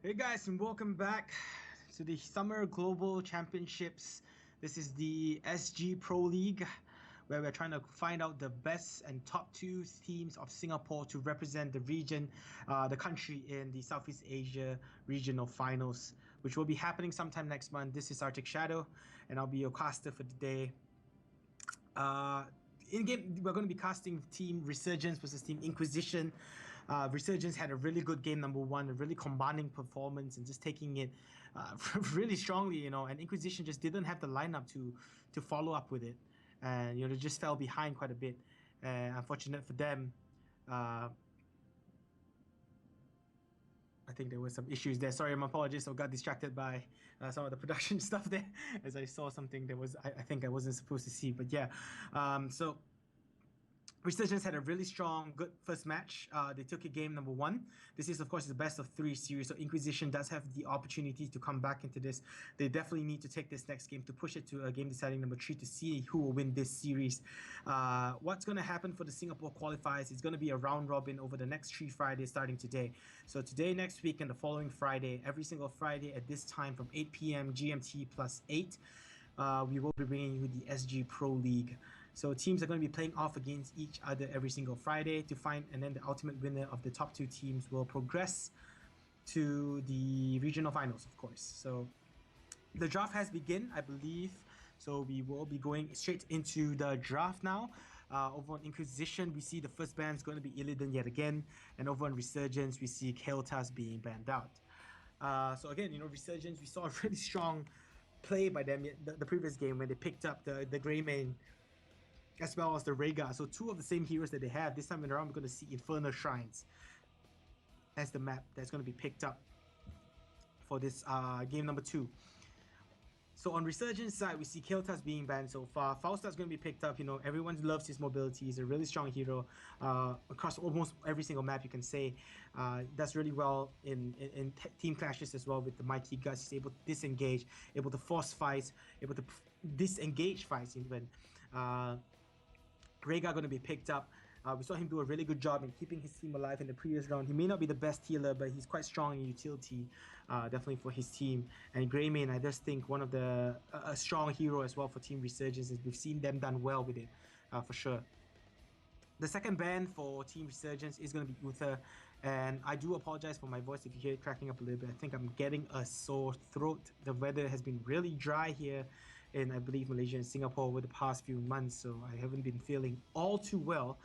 Hey guys, and welcome back to the Summer Global Championships. This is the SG Pro League, where we're trying to find out the best and top two teams of Singapore to represent the region, the country in the Southeast Asia regional finals, which will be happening sometime next month. This is Arctic Shadow, and I'll be your caster for the day. In game, we're going to be casting Team Resurgence versus Team Inquisition. Resurgence had a really good game number one, a really commanding performance, and just taking it really strongly, And Inquisition just didn't have the lineup to follow up with it, and they just fell behind quite a bit. Unfortunate for them. I think there were some issues there. Sorry, my apologies. I got distracted by some of the production stuff there as I saw something that was I think I wasn't supposed to see. But yeah, so Resurgence had a really strong, good first match. They took it game number one. This is, of course, the best of three series, so Inquisition does have the opportunity to come back into this. They definitely need to take this next game to push it to a game deciding number three to see who will win this series. What's going to happen for the Singapore qualifiers is going to be a round robin over the next 3 Fridays starting today. So today, next week, and the following Friday, every single Friday at this time from 8 p.m. GMT plus 8, we will be bringing you the SG Pro League. So teams are going to be playing off against each other every single Friday to find, and then the ultimate winner of the top two teams will progress to the regional finals, of course. So the draft has begun, I believe. So we will be going straight into the draft now. Over on Inquisition, we see the first ban is going to be Illidan yet again. And over on Resurgence, we see Kael'thas being banned out. So again, Resurgence, we saw a really strong play by them the previous game when they picked up the Greymane as well as the Rhaegar. So two of the same heroes that they have. This time around, we're going to see Infernal Shrines as the map that's going to be picked up for this game number 2. So on Resurgence side, we see Kael'thas being banned so far. Falstad's going to be picked up. Everyone loves his mobility. He's a really strong hero across almost every single map, you can say. Does really well in team clashes as well with the Mighty Guts. He's able to disengage, able to force fights, able to disengage fights even. Rhaegar going to be picked up. We saw him do a really good job in keeping his team alive in the previous round. He may not be the best healer, but he's quite strong in utility, definitely for his team. And Greymane, I just think one of a strong hero as well for Team Resurgence. We've seen them done well with it, for sure. The second ban for Team Resurgence is going to be Uther, and I do apologize for my voice if you hear it cracking up a little bit. I think I'm getting a sore throat. The weather has been really dry here in, I believe, Malaysia and Singapore over the past few months, so I haven't been feeling all too well.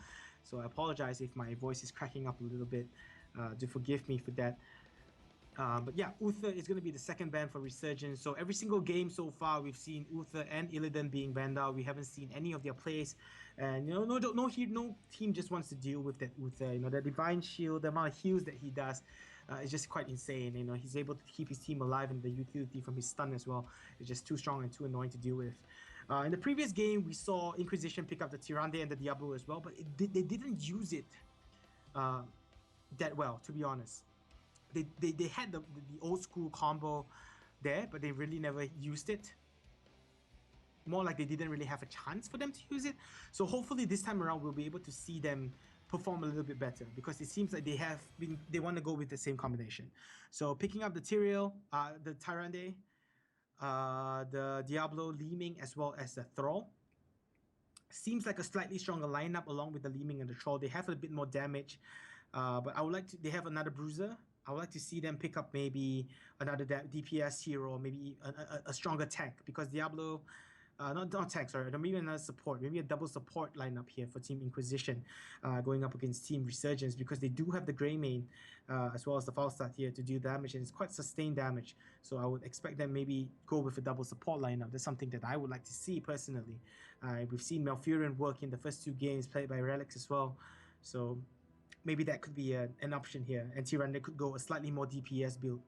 So I apologize if my voice is cracking up a little bit. Do forgive me for that. But yeah, Uther is going to be the second ban for Resurgence. So every single game so far, we've seen Uther and Illidan being banned out. We haven't seen any of their plays, and no team just wants to deal with that Uther. The Divine Shield, the amount of heals that he does, is just quite insane. He's able to keep his team alive, and the utility from his stun as well is just too strong and too annoying to deal with. In the previous game, we saw Inquisition pick up the Tyrande and the Diablo as well, but they didn't use it that well, to be honest. They had the old school combo there, but they really never used it. More like they didn't really have a chance for them to use it. So hopefully this time around we'll be able to see them perform a little bit better, because it seems like they want to go with the same combination. So picking up the Tyrael, the Tyrande, the Diablo, Leeming, as well as the Thrall. Seems like a slightly stronger lineup along with the Leeming and the Troll. They have a bit more damage, but I would like to. They have another Bruiser. I would like to see them pick up maybe another DPS hero, maybe a stronger tank, because Diablo, not tank, sorry, maybe another support, maybe a double support lineup here for Team Inquisition, going up against Team Resurgence, because they do have the Greymane as well as the Falstad here to do damage, and it's quite sustained damage. So I would expect them maybe go with a double support lineup. That's something that I would like to see personally. We've seen Malfurion work in the first 2 games played by Relics as well, so maybe that could be an option here, and Tyrande could go a slightly more DPS build.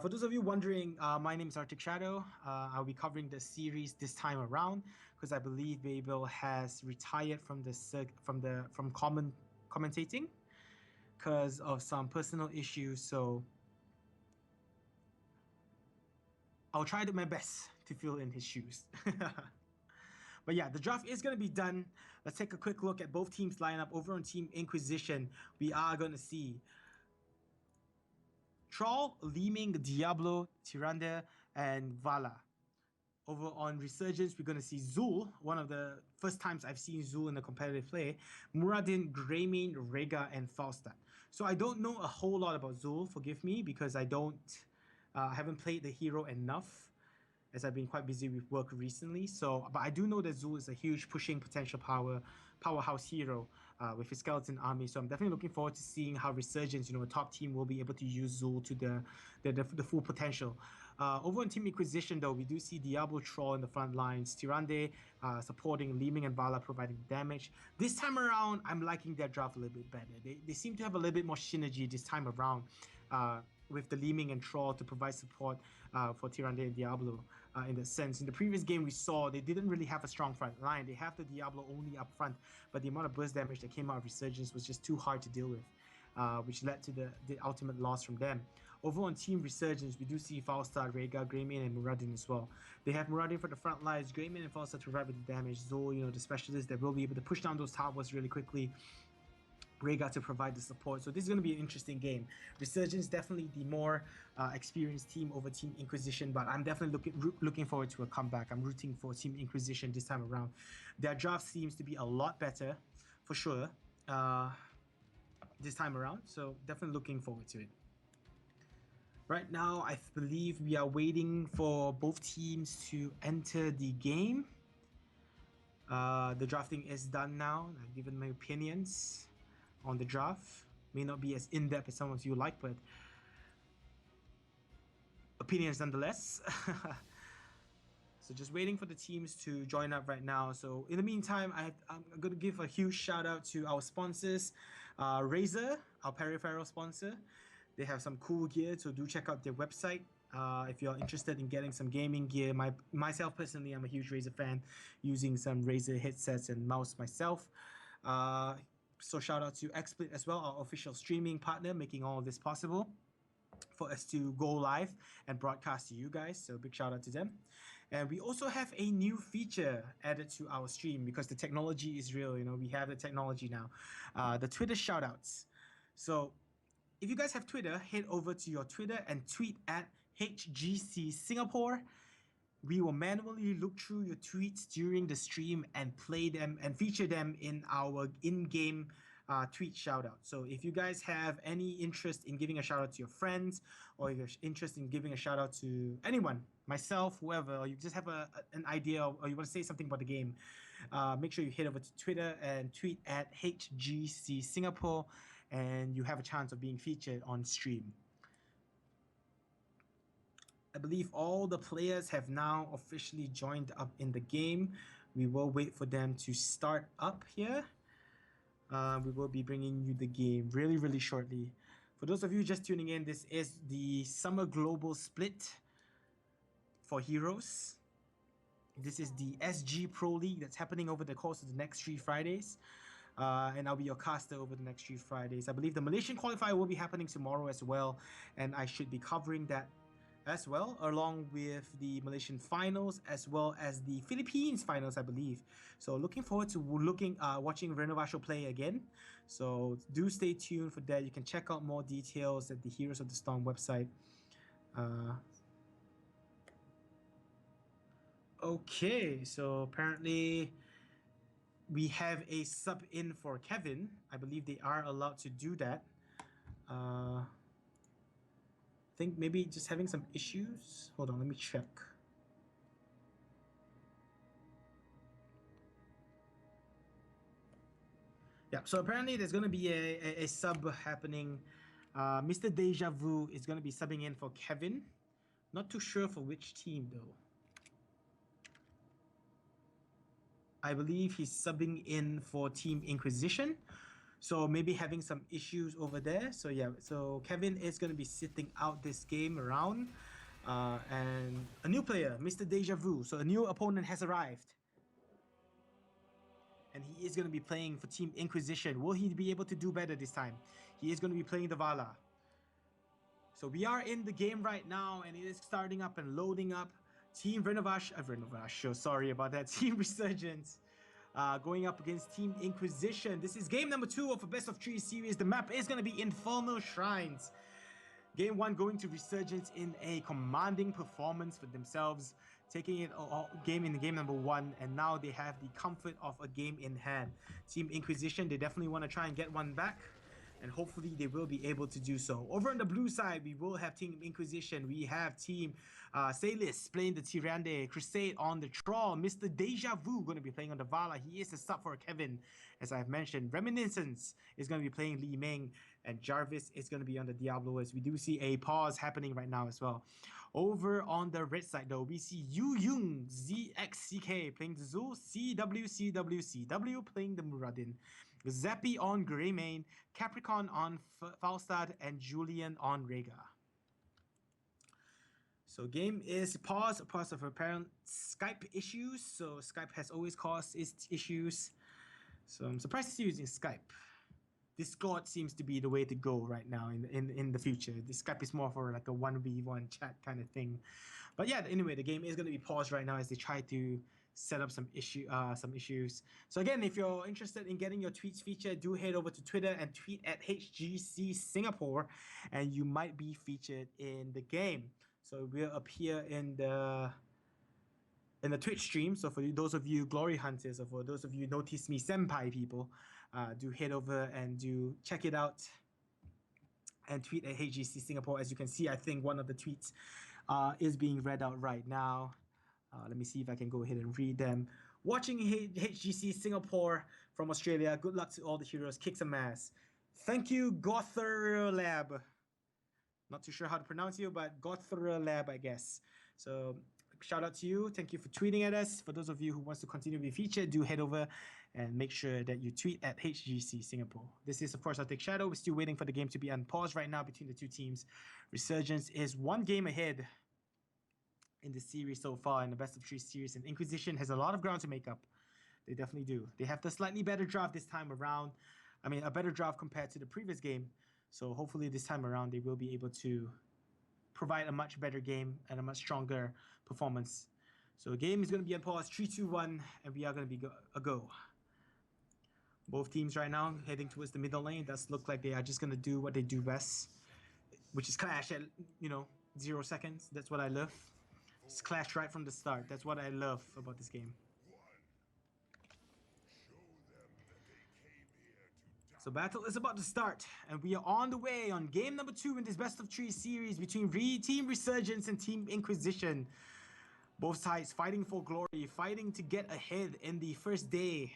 For those of you wondering, my name is Arctic Shadow. I'll be covering the series this time around because I believe Babel has retired from commentating because of some personal issues. So I'll try to my best to fill in his shoes. But yeah, the draft is going to be done. Let's take a quick look at both teams' lineup. Over on Team Inquisition, we are going to see Troll, Leeming, Diablo, Tyrande, and Vala. Over on Resurgence, we're going to see Zul, one of the first times I've seen Zul in a competitive play, Muradin, Greymane, Rega, and Falstad. So I don't know a whole lot about Zul, forgive me, because I haven't played the hero enough, as I've been quite busy with work recently. So, but I do know that Zul is a huge pushing potential powerhouse hero with his skeleton army. So I'm definitely looking forward to seeing how Resurgence, a top team, will be able to use Zul to the full potential. Over on Team Inquisition, though, we do see Diablo Troll in the front lines, Tyrande supporting Leeming and Vala providing damage. This time around, I'm liking their draft a little bit better. They seem to have a little bit more synergy this time around with the Leeming and Troll to provide support for Tyrande and Diablo in that sense. In the previous game, we saw they didn't really have a strong front line. They have the Diablo only up front, but the amount of burst damage that came out of Resurgence was just too hard to deal with, which led to the ultimate loss from them. Over on Team Resurgence, we do see Falstad, Rega, Greymane, and Muradin as well. They have Muradin for the front lines, Greymane and Falstad to provide with the damage, Zul, the specialist that will be able to push down those towers really quickly, Rega to provide the support. So this is going to be an interesting game. Resurgence definitely the more experienced team over Team Inquisition, but I'm definitely looking forward to a comeback. I'm rooting for Team Inquisition this time around. Their draft seems to be a lot better, for sure, this time around. So definitely looking forward to it. Right now, I believe we are waiting for both teams to enter the game. The drafting is done now. I've given my opinions on the draft. May not be as in-depth as some of you like, but opinions nonetheless. So just waiting for the teams to join up right now. So in the meantime, I'm going to give a huge shout out to our sponsors. Razer, our peripheral sponsor. They have some cool gear, so do check out their website if you're interested in getting some gaming gear. Myself personally, I'm a huge Razer fan, using some Razer headsets and mouse myself. So shout out to XSplit as well, our official streaming partner, making all of this possible for us to go live and broadcast to you guys. So big shout out to them. And we also have a new feature added to our stream because the technology is real. We have the technology now. The Twitter shoutouts. So if you guys have Twitter, head over to your Twitter and tweet at HGC Singapore. We will manually look through your tweets during the stream and play them and feature them in our in-game tweet shoutout. So if you guys have any interest in giving a shout out to your friends, or if you're interested in giving a shout out to anyone, myself, whoever, or you just have an idea or you want to say something about the game, make sure you head over to Twitter and tweet at HGC Singapore, and you have a chance of being featured on stream. I believe all the players have now officially joined up in the game. We will wait for them to start up here. We will be bringing you the game really, really shortly. For those of you just tuning in, this is the Summer Global Split for Heroes. This is the SG Pro League that's happening over the course of the next 3 Fridays. And I'll be your caster over the next 3 Fridays. I believe the Malaysian qualifier will be happening tomorrow as well, and I should be covering that as well, along with the Malaysian finals as well as the Philippines finals, I believe. So looking forward to watching Renovasho play again. So do stay tuned for that. You can check out more details at the Heroes of the Storm website. Okay, so apparently we have a sub in for Kevin. I believe they are allowed to do that. I think maybe just having some issues. Hold on, let me check. Yeah, so apparently there's going to be a sub happening. Mr. Deja Vu is going to be subbing in for Kevin. Not too sure for which team though. I believe he's subbing in for Team Inquisition. So maybe having some issues over there. So yeah, so Kevin is going to be sitting out this game around. And a new player, Mr. Deja Vu. So a new opponent has arrived. And he is going to be playing for Team Inquisition. Will he be able to do better this time? He is going to be playing the Vala. So we are in the game right now, and it is starting up and loading up. Team Renovasho, sorry about that. Team Resurgence going up against Team Inquisition. This is game number 2 of a best of 3 series. The map is going to be Infernal Shrines. Game 1 going to Resurgence in a commanding performance for themselves, taking it all game in the game number 1, and now they have the comfort of a game in hand. Team Inquisition, they definitely want to try and get one back, and hopefully they will be able to do so. Over on the blue side, we will have Team Inquisition. We have Team Salis playing the Tyrande, Crusade on the Troll, Mr. Deja Vu going to be playing on the Vala. He is a sub for Kevin, as I've mentioned. Reminiscence is going to be playing Li Ming, and Jarvis is going to be on the Diablo, as we do see a pause happening right now as well. Over on the red side, though, we see Yu Yung ZXCK playing the Zul, CW playing the Muradin, Zappy on Greymane, Capricorn on Falstad, and Julian on Rega. So game is paused of apparent Skype issues. So Skype has always caused its issues. So I'm surprised it's using Skype. Discord seems to be the way to go right now in the future. The Skype is more for like a 1v1 chat kind of thing. But yeah, anyway, the game is going to be paused right now as they try to set up some issues. So again, if you're interested in getting your tweets featured, do head over to Twitter and tweet at HGC Singapore, and you might be featured in the game. So we'll appear in the Twitch stream. So for those of you glory hunters, or for those of you notice me senpai people, do head over and do check it out and tweet at HGC Singapore. As you can see, I think one of the tweets is being read out right now. Let me see if I can go ahead and read them. Watching HGC Singapore from Australia. Good luck to all the heroes. Kick some ass. Thank you, Gother Lab. Not too sure how to pronounce you, but Gother Lab, I guess. So shout out to you. Thank you for tweeting at us. For those of you who wants to continue to be featured, do head over and make sure that you tweet at HGC Singapore. This is, of course, Arctic Shadow. We're still waiting for the game to be unpaused right now between the two teams. Resurgence is one game ahead in the series so far, in the best of 3 series, and Inquisition has a lot of ground to make up. They definitely do. They have the slightly better draft this time around. I mean, a better draft compared to the previous game. So hopefully this time around they will be able to provide a much better game and a much stronger performance. So the game is going to be on pause, 3, 2, 1, and we are going to be a go. Both teams right now heading towards the middle lane. Does look like they are just going to do what they do best, which is clash at 0 seconds. That's what I love. It's clash right from the start. That's what I love about this game. So battle is about to start, and we are on the way on game number 2 in this best of 3 series between Team Resurgence and Team Inquisition. Both sides fighting for glory, fighting to get ahead in the first day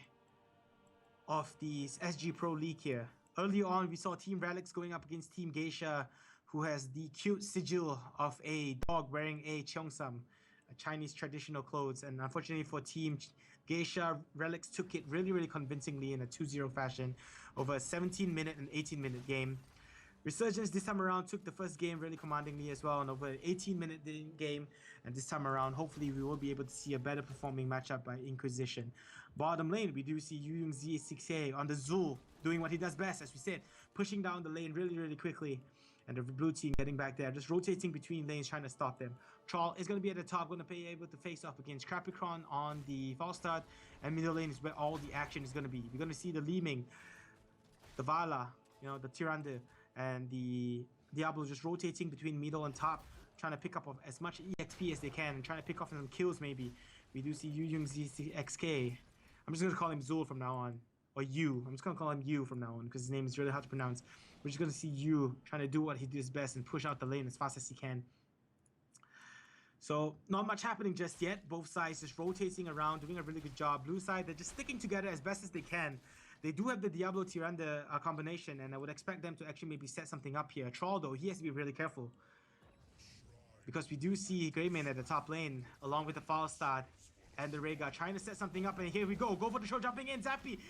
of the SG Pro League here. Earlier on, we saw Team Relics going up against Team GEIshas, who has the cute sigil of a dog wearing a cheongsam, a Chinese traditional clothes. And unfortunately for Team GEIshas, Relics took it really, really convincingly in a 2-0 fashion over a 17-minute and 18-minute game. Resurgence this time around took the first game really commandingly as well, and over an 18-minute game. And this time around, hopefully we will be able to see a better performing matchup by Inquisition. Bottom lane, we do see Yu Yung Z6A on the Zul doing what he does best, as we said, pushing down the lane really, really quickly. And the blue team getting back there, just rotating between lanes, trying to stop them. Troll is going to be at the top, going to be able to face off against Capricorn on the Falstad. And middle lane is where all the action is going to be. We're going to see the Li Ming, the Vala, the Tyrande, and the Diablo just rotating between middle and top, trying to pick up as much EXP as they can, and trying to pick off some kills maybe. We do see Yu Yung ZXK. I'm just going to call him Zul from now on. Or Yu. I'm just going to call him Yu from now on, because his name is really hard to pronounce. We're just going to see Yu trying to do what he does best and push out the lane as fast as he can. So, not much happening just yet. Both sides just rotating around, doing a really good job. Blue side, they're just sticking together as best as they can. They do have the Diablo Tyrande combination, and I would expect them to actually maybe set something up here. Troll, though, he has to be really careful, because we do see Greymane at the top lane, along with the Falstad and the Rega trying to set something up, and here we go. Go for the show, jumping in, Zappy.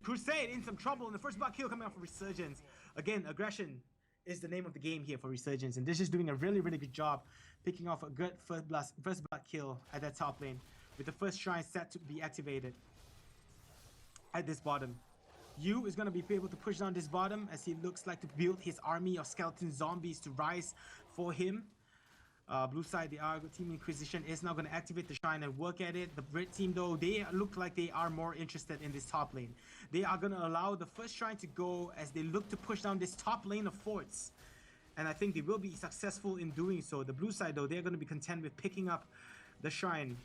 Crusade in some trouble, and the first block kill coming out for Resurgence. Again, aggression is the name of the game here for Resurgence, and this is doing a really, really good job picking off a good first block kill at that top lane, with the first shrine set to be activated at this bottom. Yu is going to be able to push down this bottom, as he looks like to build his army of skeleton zombies to rise for him. Blue side, Team Inquisition is now going to activate the shrine and work at it. The red team, though, they look like they are more interested in this top lane. They are going to allow the first shrine to go as they look to push down this top lane of forts. And I think they will be successful in doing so. The blue side, though, they're going to be content with picking up the shrine.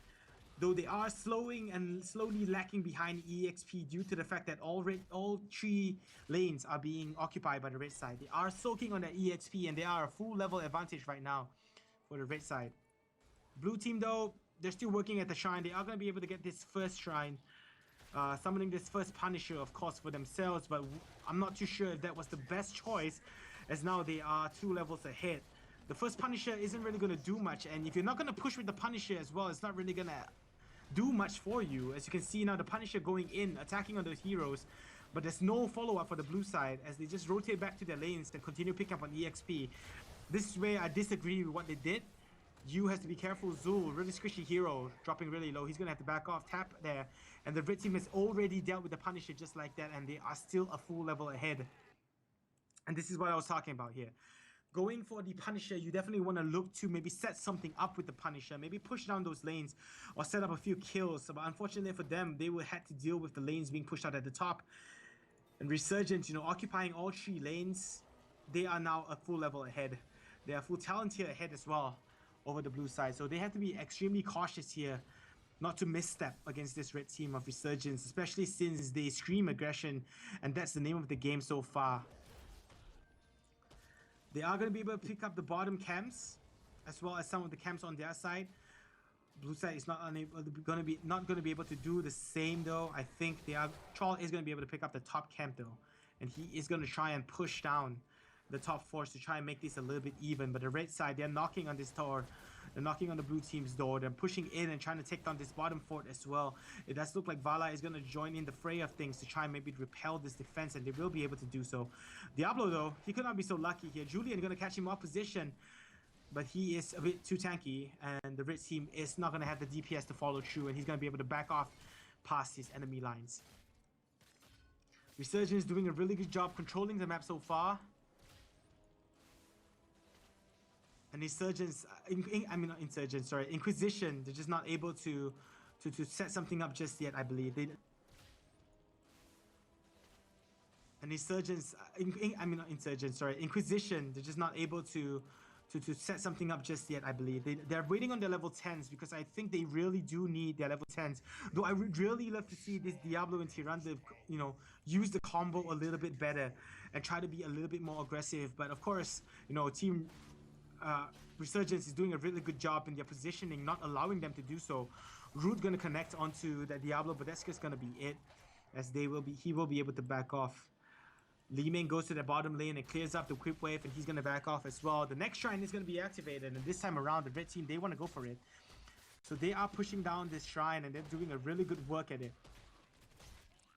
Though they are slowly lacking behind EXP due to the fact that all 3 lanes are being occupied by the red side. They are soaking on that EXP and they are a full level advantage right now for the red side. Blue team, though, they're still working at the shrine. They are going to be able to get this first shrine. Summoning this first Punisher, of course, for themselves, but I'm not too sure if that was the best choice, as now they are 2 levels ahead. The first Punisher isn't really going to do much, and if you're not going to push with the Punisher as well, it's not really going to do much for you. As you can see now, the Punisher going in, attacking on those heroes, but there's no follow-up for the blue side, as they just rotate back to their lanes and continue picking up on EXP. This is where I disagree with what they did. You has to be careful. Zul, really squishy hero, dropping really low. He's going to have to back off, tap there. And the red team has already dealt with the Punisher just like that, and they are still a full level ahead. And this is what I was talking about here. Going for the Punisher, you definitely want to look to maybe set something up with the Punisher. Maybe push down those lanes or set up a few kills. But unfortunately for them, they will have to deal with the lanes being pushed out at the top. And Resurgence, you know, occupying all 3 lanes, they are now a full level ahead. They are full talent here ahead as well over the blue side. So they have to be extremely cautious here not to misstep against this red team of Resurgence, especially since they scream aggression, and that's the name of the game so far. They are going to be able to pick up the bottom camps as well as some of the camps on their side. Blue side is not going to be able to do the same though. I think Troll is going to be able to pick up the top camp though, and he is going to try and push down the top force to try and make this a little bit even. But the red side, they're knocking on this door. They're knocking on the blue team's door. They're pushing in and trying to take down this bottom fort as well. It does look like Vala is going to join in the fray of things to try and maybe repel this defense, and they will be able to do so. Diablo, though, he could not be so lucky here. Julian going to catch him off position, but he is a bit too tanky, and the red team is not going to have the DPS to follow through, and he's going to be able to back off past his enemy lines. Resurgence doing a really good job controlling the map so far. And Insurgents, Inquisition, they're just not able to set something up just yet, I believe. Inquisition, they're just not able to set something up just yet, I believe. They're waiting on their level 10s because I think they really do need their level 10s. Though I would really love to see this Diablo and Tyrande, you know, use the combo a little bit better and try to be a little bit more aggressive. But of course, you know, Team Resurgence is doing a really good job in their positioning, not allowing them to do so. Root gonna connect onto that Diablo, but that's just gonna be it, as he will be able to back off. Li Ming goes to the bottom lane and clears up the creep wave, and he's gonna back off as well. The next shrine is gonna be activated, and this time around, the red team, they want to go for it. So they are pushing down this shrine, and they're doing a really good work at it.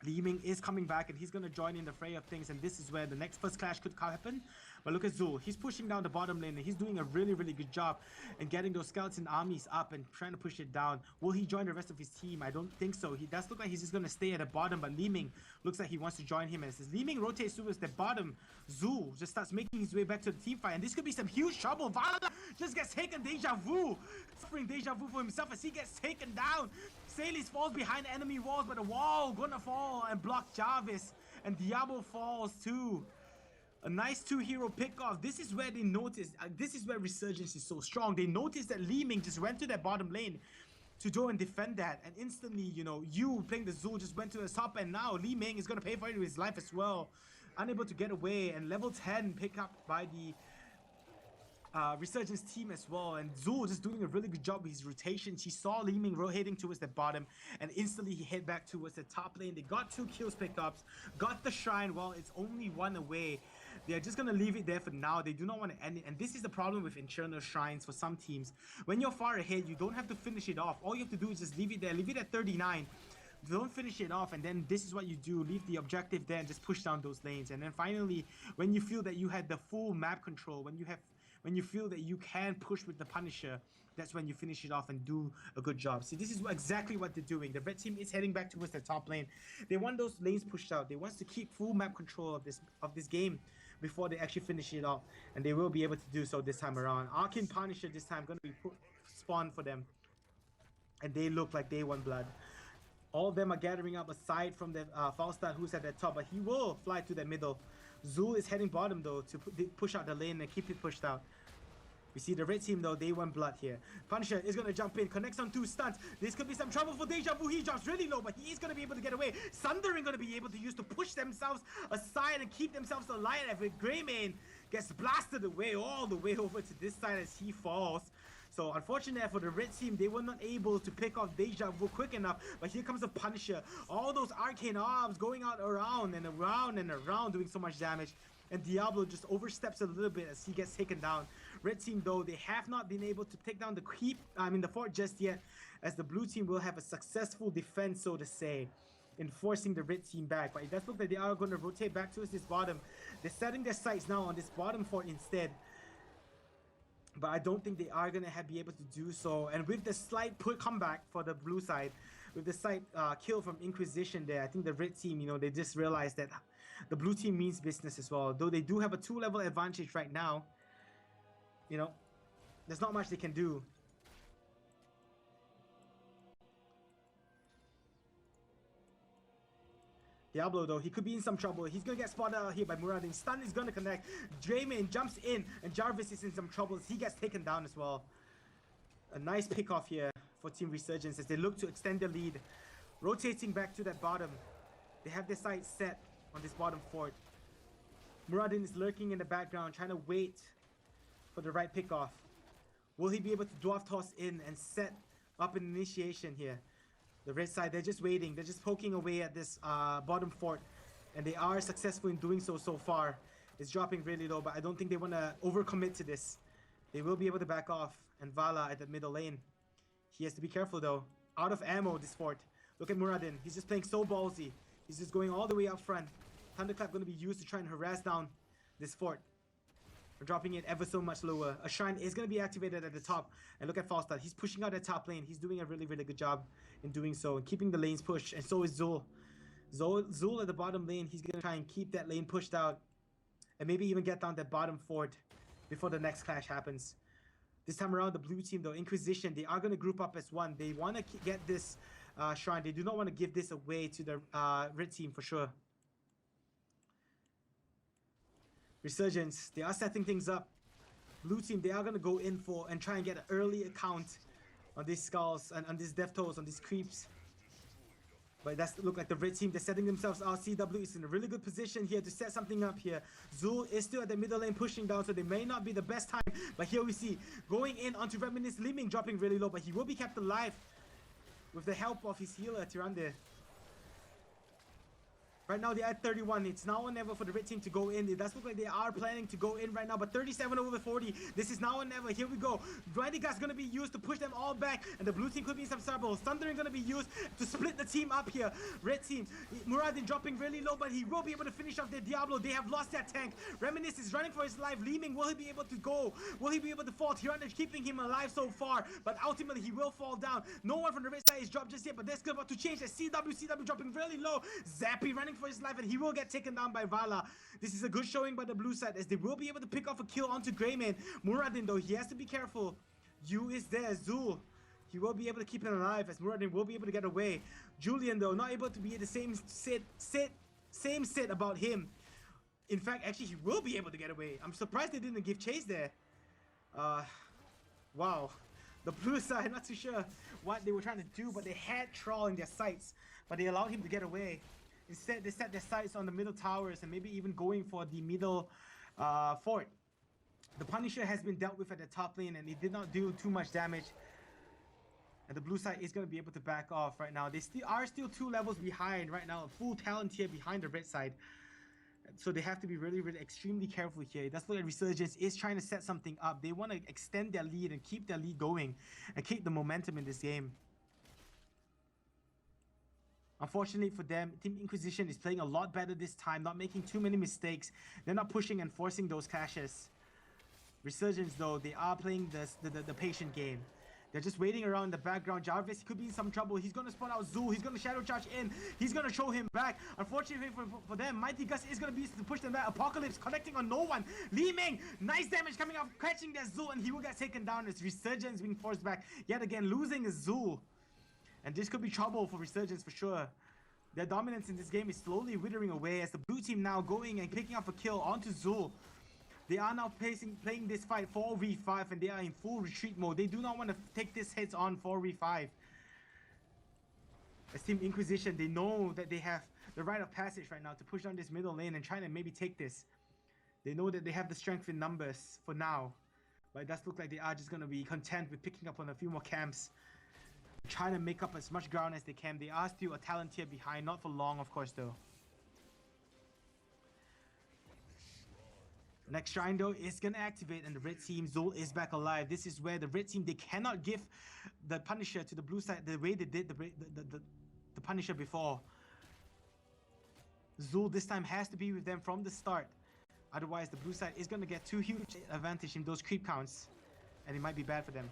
Li Ming is coming back, and he's going to join in the fray of things, and this is where the next first clash could happen. But look at Zul. He's pushing down the bottom lane, and he's doing a really, really good job in getting those skeleton armies up and trying to push it down. Will he join the rest of his team? I don't think so. He does look like he's just going to stay at the bottom, but Li Ming looks like he wants to join him. And as Li Ming rotates towards the bottom, Zul just starts making his way back to the team fight, and this could be some huge trouble. Vala just gets taken deja vu, suffering deja vu for himself as he gets taken down. Salis falls behind enemy walls, but the wall gonna fall and block Jarvis, and Diablo falls too. A nice 2-hero pick off. This is where they noticed, this is where Resurgence is so strong. They noticed that Li Ming just went to that bottom lane to go and defend that, and instantly, you know, you playing the Zul just went to the top, and now Li Ming is gonna pay for it with his life as well. Unable to get away, and level 10 pick up by the Resurgence team as well, and Zul just doing a really good job with his rotations. He saw Li Ming rotating towards the bottom, and instantly he head back towards the top lane. They got 2 kills picked up, got the shrine. Well, it's only 1 away. They're just gonna leave it there for now. They do not want to end it, and this is the problem with Infernal Shrines for some teams. When you're far ahead, you don't have to finish it off. All you have to do is just leave it there, leave it at 39. Don't finish it off, and then this is what you do. Leave the objective there and just push down those lanes. And then finally, when you feel that you had the full map control, when you feel that you can push with the Punisher, that's when you finish it off and do a good job. See, this is exactly what they're doing. The red team is heading back towards the top lane. They want those lanes pushed out. They want to keep full map control of this game before they actually finish it off, and they will be able to do so this time around. Arcane Punisher this time going to be spawned for them, and they look like they want blood. All of them are gathering up aside from the Falstad, who's at the top, but he will fly to the middle. Zul is heading bottom though to push out the lane and keep it pushed out. We see the red team though, they want blood here. Punisher is gonna jump in, connects on 2 stunts. This could be some trouble for Deja Vu. He drops really low, but he is gonna be able to get away. Sundering gonna be able to use to push themselves aside and keep themselves alive. If Greymane gets blasted away all the way over to this side as he falls. So unfortunate for the red team, they were not able to pick off Deja Vu quick enough. But here comes the Punisher. All those arcane orbs going out around and around and around, doing so much damage. And Diablo just oversteps a little bit as he gets taken down. Red team though, they have not been able to take down the fort just yet, as the blue team will have a successful defense, so to say, in forcing the red team back. But it does look like they are going to rotate back towards this bottom. They're setting their sights now on this bottom fort instead. But I don't think they are going to be able to do so. And with the slight comeback for the blue side, with the slight kill from Inquisition there, I think the red team, you know, they just realized that the blue team means business as well. Though they do have a 2-level advantage right now, you know, there's not much they can do. Diablo though, he could be in some trouble. He's gonna get spotted out here by Muradin. Stun is gonna connect. Draymond jumps in, and Jarvis is in some trouble. He gets taken down as well. A nice pick off here for Team Resurgence as they look to extend the lead. Rotating back to that bottom. They have their sights set on this bottom fort. Muradin is lurking in the background, trying to wait for the right pick off. Will he be able to dwarf toss in and set up an initiation here? The red side, they're just waiting. They're just poking away at this bottom fort. And they are successful in doing so far. It's dropping really low, but I don't think they want to overcommit to this. They will be able to back off. And Vala at the middle lane. He has to be careful though. Out of ammo, this fort. Look at Muradin. He's just playing so ballsy. He's just going all the way up front. Thunderclap going to be used to try and harass down this fort. We're dropping it ever so much lower. A shrine is going to be activated at the top. And look at Falstad. He's pushing out the top lane. He's doing a really, really good job in doing so. And keeping the lanes pushed. And so is Zul. Zul at the bottom lane. He's going to try and keep that lane pushed out. And maybe even get down that bottom fort before the next clash happens. This time around, the blue team, though, Inquisition, they are going to group up as one. They want to get this shrine. They do not want to give this away to the red team for sure. Resurgence, they are setting things up. Blue team, they are going to go in for and try and get an early account on these skulls and on these death tolls, on these creeps. But that's look like the red team, they're setting themselves out. CW is in a really good position here to set something up here. Zul is still at the middle lane pushing down, so they may not be the best time. But here we see, going in onto Reminisce, Liming dropping really low, but he will be kept alive with the help of his healer, Tyrande. Right now they're at 31. It's now or never for the red team to go in. It does look like they are planning to go in right now, but 37 over 40. This is now or never. Here we go. Grinding going to be used to push them all back, and the blue team could be in some trouble. Thundering going to be used to split the team up here. Red team, Muradin dropping really low, but he will be able to finish off their Diablo. They have lost their tank. Reminisce is running for his life. Liming, will he be able to go? Will he be able to fall? Tyrande keeping him alive so far, but ultimately he will fall down. No one from the red side is dropped just yet, but that's good about to change. As CW dropping really low. Zappy running for his life, and he will get taken down by Vala. This is a good showing by the blue side, as they will be able to pick off a kill onto Greymane. Muradin though, he has to be careful. Yu is there. Zul, he will be able to keep him alive, as Muradin will be able to get away. Julian though, not able to be the same sit about him. In fact, actually he will be able to get away. I'm surprised they didn't give chase there. Wow. The blue side, not too sure what they were trying to do, but they had Troll in their sights, but they allowed him to get away. Instead, they set their sights on the middle towers and maybe even going for the middle fort. The Punisher has been dealt with at the top lane, and he did not do too much damage. And the blue side is going to be able to back off right now. They are still 2 levels behind right now, full talent here behind the red side. So they have to be really, really extremely careful here. That's what Resurgence is trying to set something up. They want to extend their lead and keep their lead going and keep the momentum in this game. Unfortunately for them, Team Inquisition is playing a lot better this time, not making too many mistakes. They're not pushing and forcing those clashes. Resurgence though, they are playing the patient game. They're just waiting around in the background. Jarvis could be in some trouble. He's going to spot out Zul. He's going to shadow charge in. He's going to show him back. Unfortunately for them, Mighty Gus is going to be used to push them back. Apocalypse connecting on no one. Li Ming, nice damage coming off, catching that Zul, and he will get taken down as Resurgence being forced back. Yet again, losing is Zul. And this could be trouble for Resurgence for sure. Their dominance in this game is slowly withering away as the blue team now going and picking up a kill onto Zul. They are now playing this fight 4v5 and they are in full retreat mode. They do not want to take this hits on 4v5. As Team Inquisition, they know that they have the rite of passage right now to push down this middle lane and try to maybe take this. They know that they have the strength in numbers for now. But it does look like they are just going to be content with picking up on a few more camps. Trying to make up as much ground as they can. They are still a talent tier behind, not for long of course though. Next shrine though is gonna activate and the red team, Zul is back alive. This is where the red team, they cannot give the Punisher to the blue side the way they did the Punisher before. Zul this time has to be with them from the start. Otherwise the blue side is gonna get too huge advantage in those creep counts. And it might be bad for them.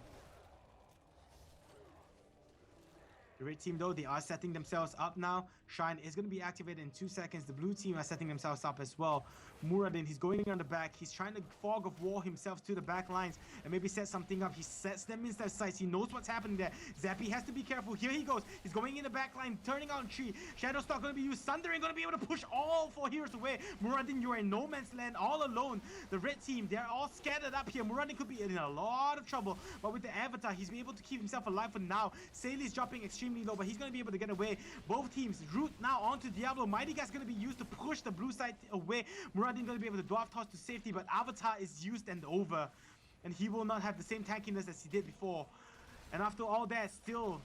The red team though, they are setting themselves up now. Shrine is going to be activated in 2 seconds. The blue team are setting themselves up as well. Muradin, he's going on the back. He's trying to fog of war himself to the back lines and maybe set something up. He sets them in their sights. He knows what's happening there. Zappy has to be careful. Here he goes. He's going in the back line, turning on tree. Shadow's not going to be used. Sundering going to be able to push all 4 heroes away. Muradin, you're in no man's land all alone. The red team, they're all scattered up here. Muradin could be in a lot of trouble. But with the Avatar, he's been able to keep himself alive for now. Saley's dropping extremely low, but he's going to be able to get away. Both teams root now onto Diablo. Mighty Gas going to be used to push the blue side away. Muradin going to be able to dwarf toss to safety, but Avatar is used and over. And he will not have the same tankiness as he did before. And after all that, still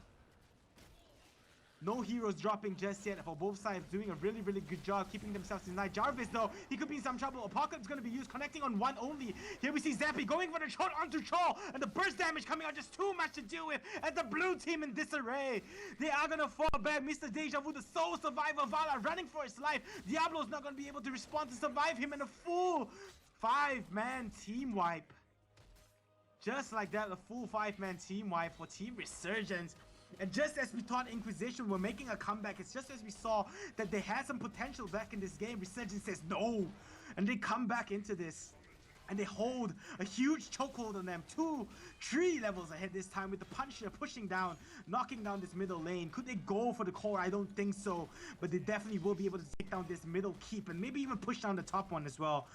no heroes dropping just yet for both sides, doing a really good job keeping themselves in line. Jarvis though, he could be in some trouble. Apocalypse going to be used, connecting on one only. Here we see Zappy going for the shot onto Troll, and the burst damage coming out just too much to deal with. And the blue team in disarray. They are going to fall back. Mr. Deja Vu, the sole survivor, Vala running for his life. Diablo's not going to be able to respond to survive him, and a full 5-man team wipe. Just like that, a full 5-man team wipe for Team Resurgence. And just as we thought Inquisition were making a comeback, it's just as we saw that they had some potential back in this game, Resurgence says no. And they come back into this. And they hold a huge chokehold on them. 2-3 levels ahead this time with the Punisher pushing down, knocking down this middle lane. Could they go for the core? I don't think so. But they definitely will be able to take down this middle keep and maybe even push down the top one as well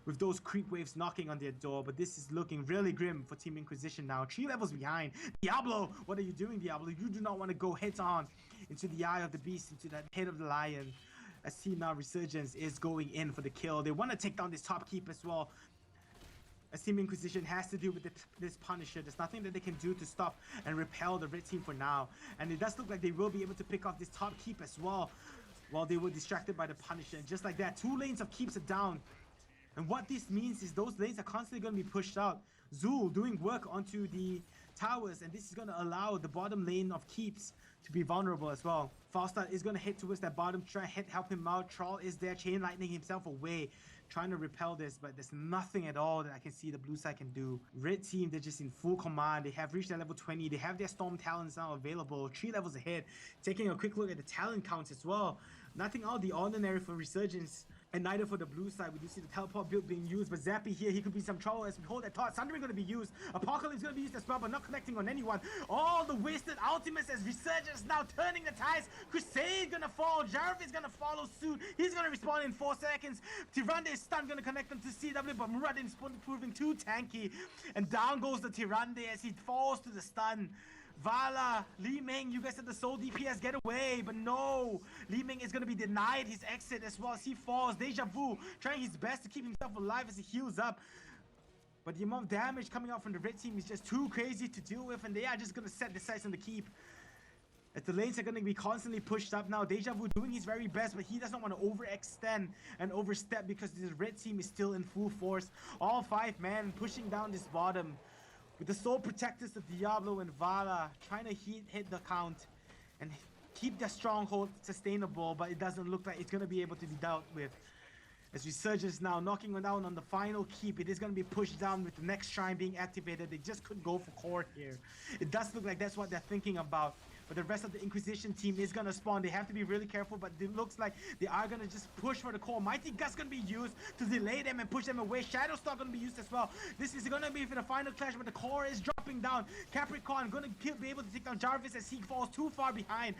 with those creep waves knocking on their door. But this is looking really grim for Team Inquisition now. 3 levels behind. Diablo, what are you doing, Diablo? You do not want to go heads on into the eye of the beast, into that head of the lion. As Team now Resurgence is going in for the kill. They want to take down this top keep as well. As Team Inquisition has to deal with this Punisher. There's nothing that they can do to stop and repel the red team for now. And it does look like they will be able to pick off this top keep as well, while they were distracted by the Punisher. And just like that, 2 lanes of keeps are down. And what this means is those lanes are constantly going to be pushed out. Zul doing work onto the towers, and this is going to allow the bottom lane of keeps to be vulnerable as well. Falstad is going to head towards that bottom, try and help him out. Troll is there, chain lightning himself away, trying to repel this, but there's nothing at all that I can see the blue side can do. Red team, they're just in full command. They have reached their level 20. They have their storm talents now available, 3 levels ahead. Taking a quick look at the talent counts as well. Nothing out of the ordinary for Resurgence, and neither for the blue side. We do see the teleport build being used, but Zappy here, he could be some trouble as we hold that thought. Sundering going to be used. Apocalypse is going to be used as well, but not connecting on anyone. All the wasted ultimates as Resurgence now turning the tides. Crusade going to fall. Jarvis going to follow suit. He's going to respond in 4 seconds. Tyrande is stunned, going to connect them to CW, but Muradin is proving too tanky. And down goes the Tyrande as he falls to the stun. Vala, Li Ming, you guys said the soul DPS get away, but no. Li Ming is going to be denied his exit as well as he falls. Deja Vu trying his best to keep himself alive as he heals up. But the amount of damage coming out from the red team is just too crazy to deal with, and they are just going to set the sights on the keep. As the lanes are going to be constantly pushed up now. Deja Vu doing his very best, but he doesn't want to overextend and overstep because this red team is still in full force. All 5 men pushing down this bottom. With the Soul Protectors of Diablo and Vala trying to hit the count and keep their stronghold sustainable, but it doesn't look like it's going to be able to be dealt with. As Resurgence now knocking down on the final keep, it is going to be pushed down with the next shrine being activated. They just couldn't go for core here. It does look like that's what they're thinking about. but the rest of the Inquisition team is gonna spawn. They have to be really careful, but it looks like they are gonna just push for the core. Mighty Gust gonna be used to delay them and push them away. Shadow Star gonna be used as well. This is gonna be for the final clash, but the core is dropping down. Capricorn gonna be able to take down Jarvis as he falls too far behind.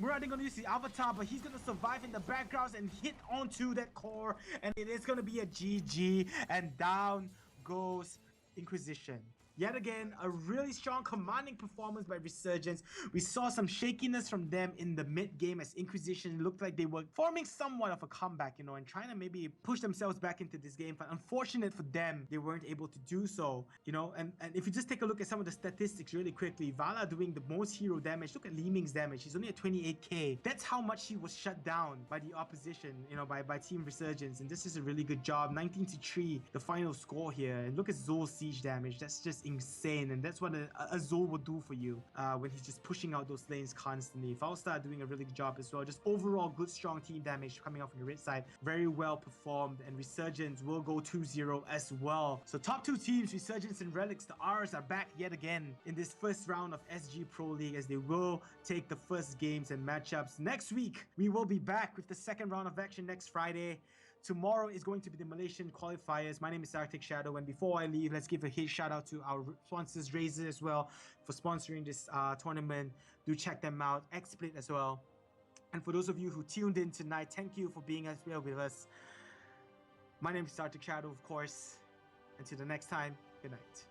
Muradin gonna use the avatar, but he's gonna survive in the backgrounds and hit onto that core, and it is gonna be a GG, and down goes Inquisition. Yet again, a really strong commanding performance by Resurgence. We saw some shakiness from them in the mid game as Inquisition looked like they were forming somewhat of a comeback, you know, and trying to maybe push themselves back into this game. But unfortunate for them, they weren't able to do so, you know. And if you just take a look at some of the statistics really quickly, Vala doing the most hero damage. Look at Li Ming's damage. He's only at 28k. That's how much he was shut down by the opposition, you know, by Team Resurgence. And this is a really good job. 19-3, the final score here. And look at Zol's siege damage. That's just insane, and that's what a Zol will do for you when he's just pushing out those lanes constantly. Falstad doing a really good job as well. Just overall good strong team damage coming off from the red side. Very well performed, and Resurgence will go 2-0 as well. So top two teams, Resurgence and Relics, the R's are back yet again in this first round of SG Pro League as they will take the first games and matchups. Next week, we will be back with the second round of action next Friday. Tomorrow is going to be the Malaysian qualifiers. My name is Arctic Shadow, and before I leave, let's give a huge shout out to our sponsors, Razer as well, for sponsoring this tournament. Do check them out. XSplit as well. And for those of you who tuned in tonight, thank you for being here with us. My name is Arctic Shadow, of course. Until the next time, good night.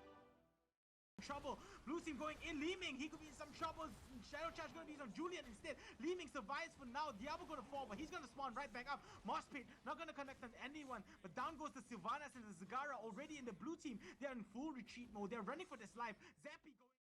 Trouble. Blue team going in. Li Ming, he could be in some trouble. Shadow Charge gonna be some Julian instead. Li Ming survives for now. Diablo gonna fall, but he's gonna spawn right back up. Mosh Pit not gonna connect on anyone, but down goes the Sylvanas and the Zagara already in the blue team. They're in full retreat mode. They're running for this life. Zappy going